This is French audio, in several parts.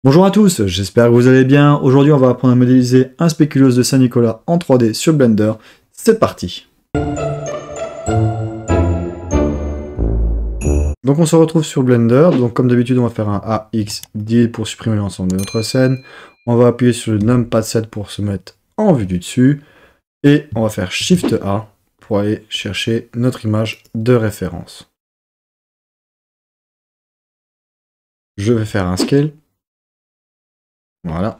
Bonjour à tous, j'espère que vous allez bien. Aujourd'hui, on va apprendre à modéliser un spéculoos de Saint-Nicolas en 3D sur Blender. C'est parti! Donc on se retrouve sur Blender. Donc comme d'habitude, on va faire un AX delete pour supprimer l'ensemble de notre scène. On va appuyer sur le numpad 7 pour se mettre en vue du dessus. Et on va faire Shift A pour aller chercher notre image de référence. Je vais faire un scale. Voilà.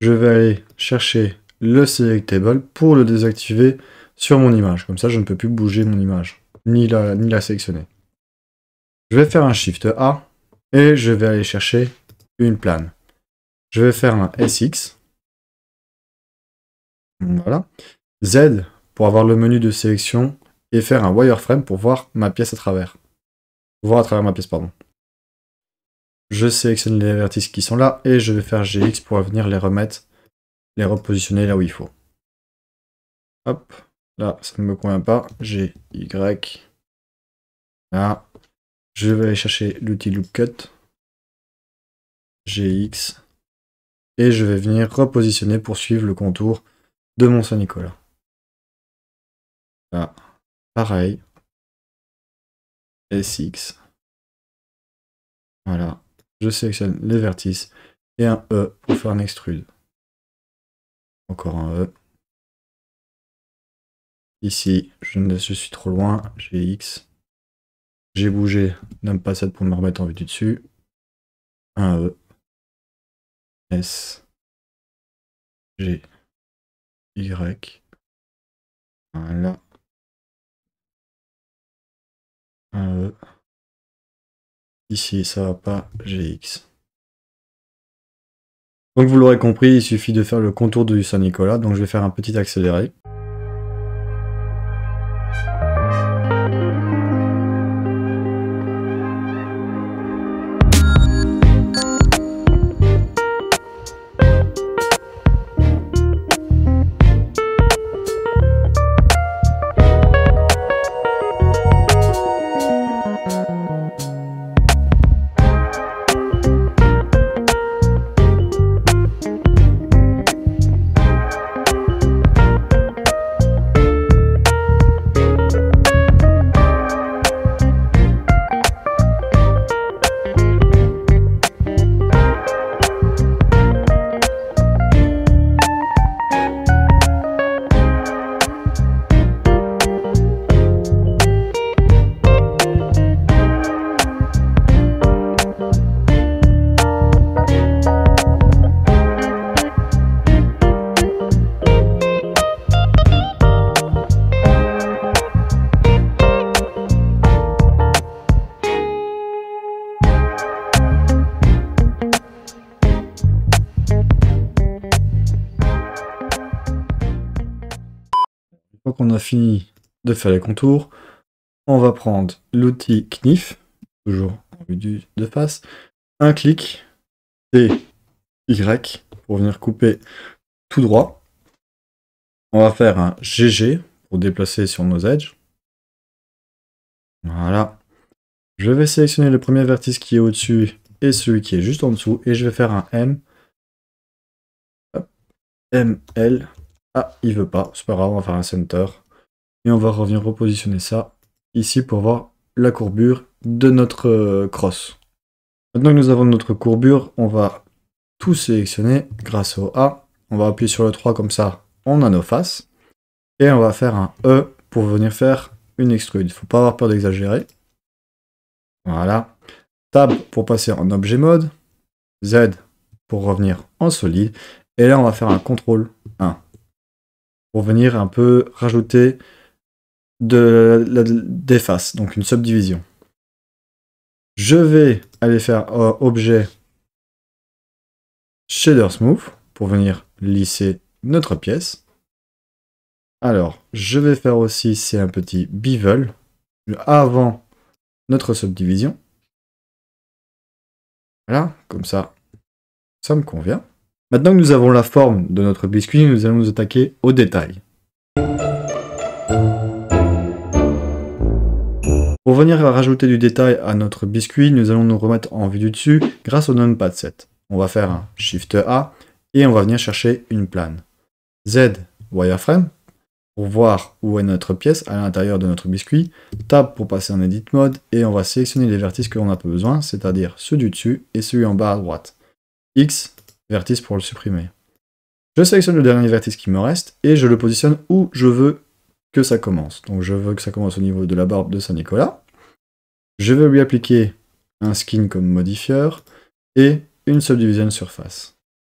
Je vais aller chercher le selectable pour le désactiver sur mon image. Comme ça, je ne peux plus bouger mon image, ni la sélectionner. Je vais faire un Shift A et je vais aller chercher une plane. Je vais faire un SX. Voilà. Z pour avoir le menu de sélection et faire un wireframe pour voir ma pièce à travers. Voir à travers ma pièce, pardon. Je sélectionne les vertices qui sont là et je vais faire GX pour venir les remettre, les repositionner là où il faut. Hop, là ça ne me convient pas, GY. Là, je vais aller chercher l'outil Loop Cut, GX, et je vais venir repositionner pour suivre le contour de mon Saint-Nicolas. Là, pareil, SX. Voilà. Je sélectionne les vertices et un E pour faire un extrude. Encore un E. Ici, je suis trop loin, j'ai X. J'ai bougé numpad 7 pour me remettre en vue du dessus. Un E. S. G. Y. Voilà. Un E. Ici, ça va pas, GX. Donc vous l'aurez compris, il suffit de faire le contour du Saint-Nicolas. Donc je vais faire un petit accéléré. Donc on a fini de faire les contours. On va prendre l'outil Knif, toujours en vue de face, un clic, et Y pour venir couper tout droit. On va faire un GG pour déplacer sur nos edges. Voilà. Je vais sélectionner le premier vertice qui est au-dessus et celui qui est juste en dessous, et je vais faire un M. Hop. ML. Ah, il veut pas, c'est pas grave, on va faire un center. Et on va revenir repositionner ça ici pour voir la courbure de notre cross. Maintenant que nous avons notre courbure, on va tout sélectionner grâce au A. On va appuyer sur le 3 comme ça, on a nos faces. Et on va faire un E pour venir faire une extrude. Il ne faut pas avoir peur d'exagérer. Voilà. Tab pour passer en objet mode. Z pour revenir en solide. Et là, on va faire un CTRL 1. Pour venir un peu rajouter des faces, donc une subdivision. Je vais aller faire objet shader smooth pour venir lisser notre pièce. Alors, je vais faire aussi, c'est un petit bevel avant notre subdivision. Voilà, comme ça, ça me convient. Maintenant que nous avons la forme de notre biscuit, nous allons nous attaquer aux détails. Pour venir rajouter du détail à notre biscuit, nous allons nous remettre en vue du dessus grâce au numpad 7. on va faire un Shift A et on va venir chercher une plane. Z, wireframe, pour voir où est notre pièce à l'intérieur de notre biscuit. Tab pour passer en Edit Mode et on va sélectionner les vertices que l'on a peu besoin, c'est-à-dire ceux du dessus et celui en bas à droite. X, vertice pour le supprimer. Je sélectionne le dernier vertice qui me reste et je le positionne où je veux que ça commence. Donc je veux que ça commence au niveau de la barbe de Saint-Nicolas. Je vais lui appliquer un skin comme modifieur et une subdivision surface.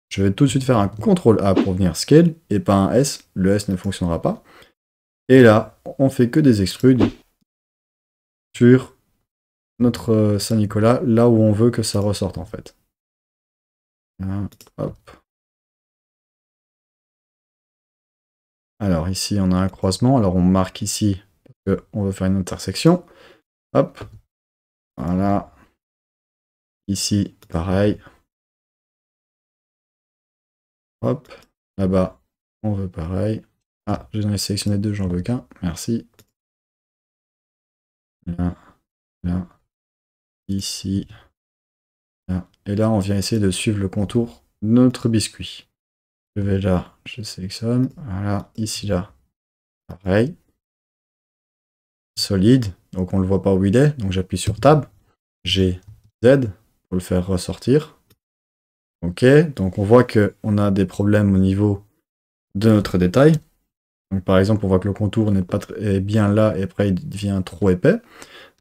Je vais tout de suite faire un CTRL A pour venir scale et pas un S, le S ne fonctionnera pas. Et là, on fait que des extrudes sur notre Saint-Nicolas, là où on veut que ça ressorte en fait. Hop. Alors ici, on a un croisement, alors on marque ici, parce qu'on veut faire une intersection. Hop, voilà. Ici, pareil. Hop, là-bas, on veut pareil. Ah, j'en ai sélectionné deux, j'en veux qu'un. Merci. Là, là, ici, là. Et là, on vient essayer de suivre le contour de notre biscuit. Je vais là, je sélectionne. Voilà, ici, là, pareil. Solide, donc on ne le voit pas où il est. Donc j'appuie sur Tab. G, Z, pour le faire ressortir. Ok, donc on voit qu'on a des problèmes au niveau de notre détail. Donc par exemple, on voit que le contour n'est pas est bien là et après il devient trop épais.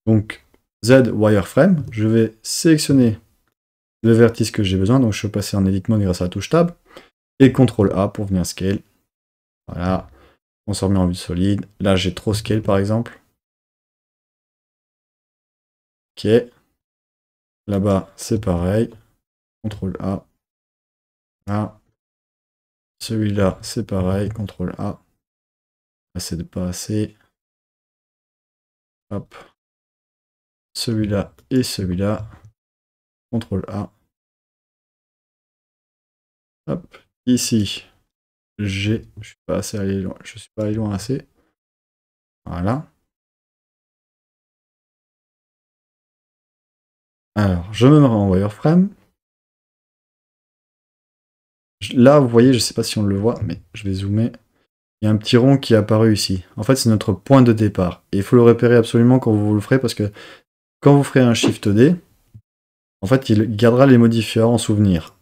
Donc Z wireframe, je vais sélectionner le vertice que j'ai besoin. Donc je peux passer en Edit Mode grâce à la touche Tab. Et CTRL A pour venir scale. Voilà, on se remet en vue solide. Là j'ai trop scale par exemple. Ok. Là-bas c'est pareil. CTRL A. Là. Celui-là c'est pareil. CTRL A. Là c'est pas assez. Hop. Celui-là et celui-là. CTRL A. Hop. Ici, je suis pas assez allé loin. Je suis pas allé loin assez. Voilà. Alors, je me mets en wireframe. Là, vous voyez, je sais pas si on le voit, mais je vais zoomer. Il y a un petit rond qui est apparu ici. En fait, c'est notre point de départ. Et il faut le repérer absolument quand vous le ferez, parce que quand vous ferez un Shift D, en fait, il gardera les modifieurs en souvenir.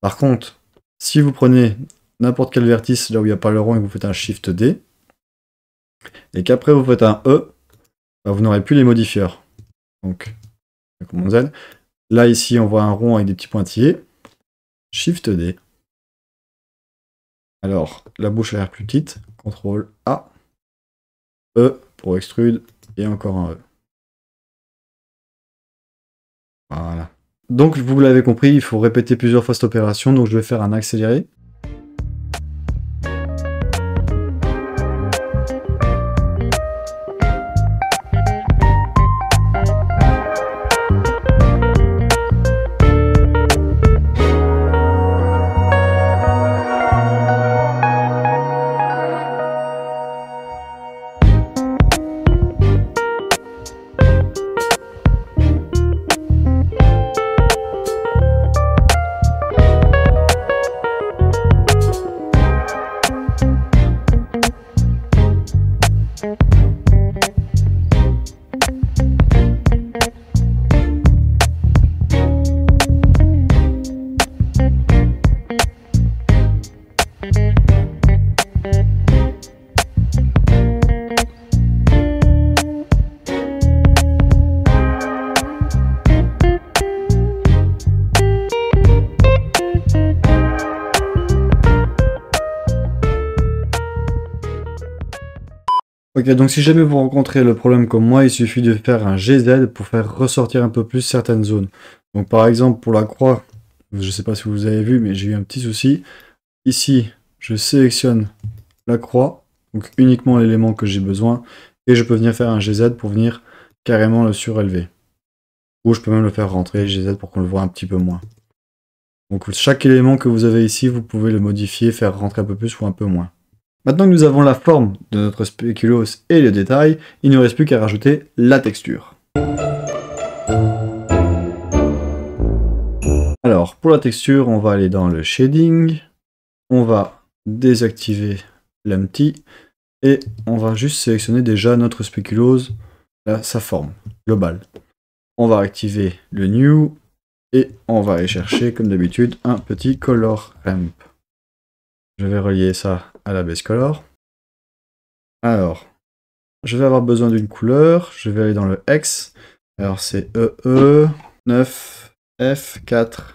Par contre, si vous prenez n'importe quel vertice là où il n'y a pas le rond et que vous faites un Shift D, et qu'après vous faites un E, bah, vous n'aurez plus les modifieurs. Donc, CTRL Z. Là, ici, on voit un rond avec des petits pointillés. Shift D. Alors, la bouche a l'air plus petite. CTRL A. E pour extrude. Et encore un E. Voilà. Donc, vous l'avez compris, il faut répéter plusieurs fois cette opération. Donc, je vais faire un accéléré. Ok, donc si jamais vous rencontrez le problème comme moi, il suffit de faire un GZ pour faire ressortir un peu plus certaines zones. Donc par exemple pour la croix, je ne sais pas si vous avez vu, mais j'ai eu un petit souci. Ici, je sélectionne la croix, donc uniquement l'élément que j'ai besoin, et je peux venir faire un GZ pour venir carrément le surélever. Ou je peux même le faire rentrer GZ pour qu'on le voit un petit peu moins. Donc chaque élément que vous avez ici, vous pouvez le modifier, faire rentrer un peu plus ou un peu moins. Maintenant que nous avons la forme de notre spéculoos et le détail, il ne reste plus qu'à rajouter la texture. Alors, Alors, pour la texture, on va aller dans le shading. On va désactiver l'empty. Et on va juste sélectionner déjà notre spéculose, là, sa forme globale. On va activer le new. Et on va aller chercher, comme d'habitude, un petit color ramp. Je vais relier ça à la base color. Alors, je vais avoir besoin d'une couleur. Je vais aller dans le X. Alors, c'est EE9F4F.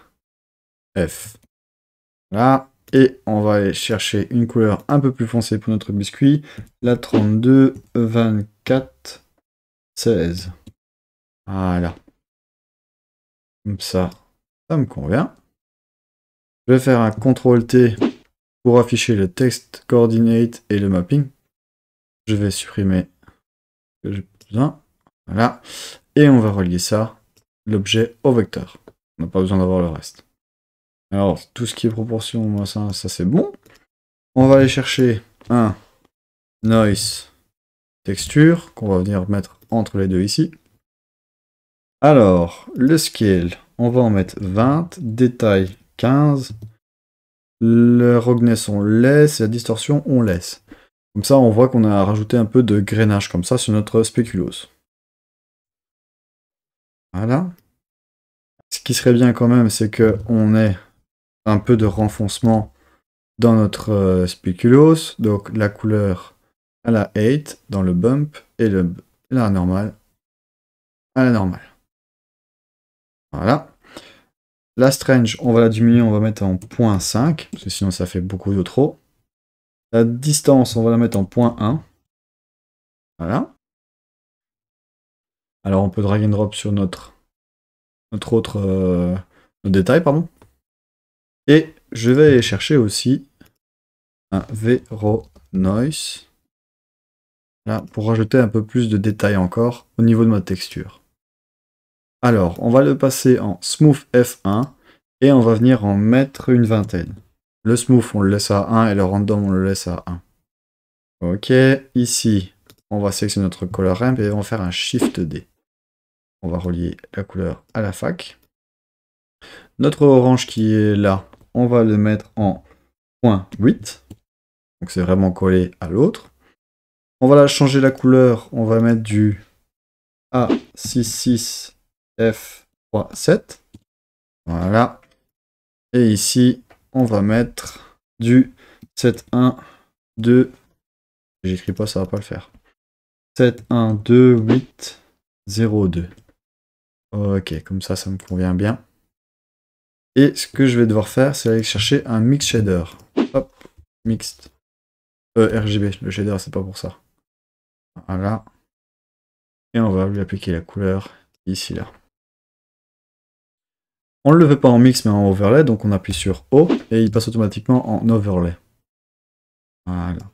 Là. Et on va aller chercher une couleur un peu plus foncée pour notre biscuit. La 322416. Voilà. Comme ça me convient. Je vais faire un CTRL-T pour afficher le text coordinate et le mapping. Je vais supprimer ce que j'ai besoin. Voilà. Et on va relier ça, l'objet au vecteur. On n'a pas besoin d'avoir le reste. Alors, tout ce qui est proportion, ça c'est bon. On va aller chercher un noise texture qu'on va venir mettre entre les deux ici. Alors, le scale, on va en mettre 20, détail 15, le roughness on laisse, et la distorsion on laisse. Comme ça on voit qu'on a rajouté un peu de grainage comme ça sur notre spéculose. Voilà. Ce qui serait bien quand même, c'est qu'on ait un peu de renfoncement dans notre spéculose. Donc la couleur à la 8 dans le bump et la normale à la normale. Voilà. La strange, on va la diminuer, on va mettre en 0.5, parce que sinon ça fait beaucoup de trop. La distance, on va la mettre en 0.1. Voilà. Alors on peut drag and drop sur notre détail, pardon. Et je vais aller chercher aussi un Vero Noise. Là, pour rajouter un peu plus de détails encore au niveau de ma texture. Alors, on va le passer en Smooth F1 et on va venir en mettre une vingtaine. Le Smooth, on le laisse à 1 et le Random, on le laisse à 1. Ok, ici, on va sélectionner notre Color Ramp et on va faire un Shift D. On va relier la couleur à la fac. Notre orange qui est là, on va le mettre en 0.8. Donc c'est vraiment collé à l'autre. On va changer la couleur, on va mettre du A66F37. Voilà. Et ici, on va mettre du 712. J'écris pas, ça va pas le faire. 712.802. Ok, comme ça me convient bien. Et ce que je vais devoir faire, c'est aller chercher un mix shader. Hop, mixed. RGB, le shader, c'est pas pour ça. Voilà. Et on va lui appliquer la couleur ici, là. On ne le veut pas en mix, mais en overlay, donc on appuie sur O, et il passe automatiquement en overlay. Voilà.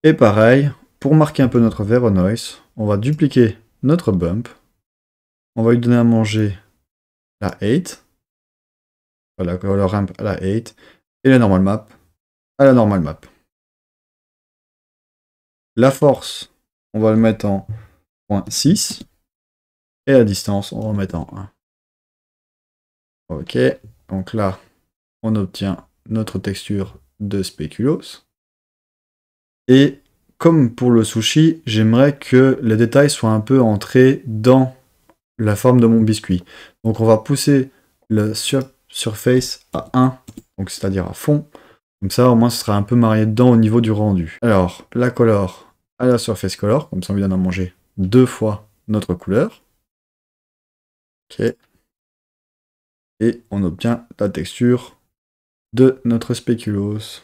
Et pareil, pour marquer un peu notre Vero Noise, on va dupliquer notre bump. On va lui donner à manger la 8. Voilà, le ramp à la 8. Et la normal map à la normal map. La force, on va le mettre en 0.6. Et la distance, on va le mettre en 1. Ok, donc là, on obtient notre texture de spéculoos. Et comme pour le sushi, j'aimerais que les détails soient un peu entrés dans la forme de mon biscuit. Donc on va pousser le surface à 1, donc c'est-à-dire à fond. Comme ça, au moins, ce sera un peu marié dedans au niveau du rendu. Alors, la color à la surface color, comme ça on lui donne à manger 2 fois notre couleur. Ok. Et on obtient la texture de notre spéculoos.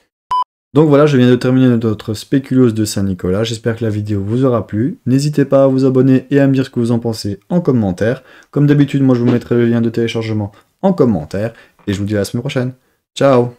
Donc voilà, je viens de terminer notre spéculoos de Saint-Nicolas. J'espère que la vidéo vous aura plu. N'hésitez pas à vous abonner et à me dire ce que vous en pensez en commentaire. Comme d'habitude, moi je vous mettrai le lien de téléchargement en commentaire. Et je vous dis à la semaine prochaine. Ciao!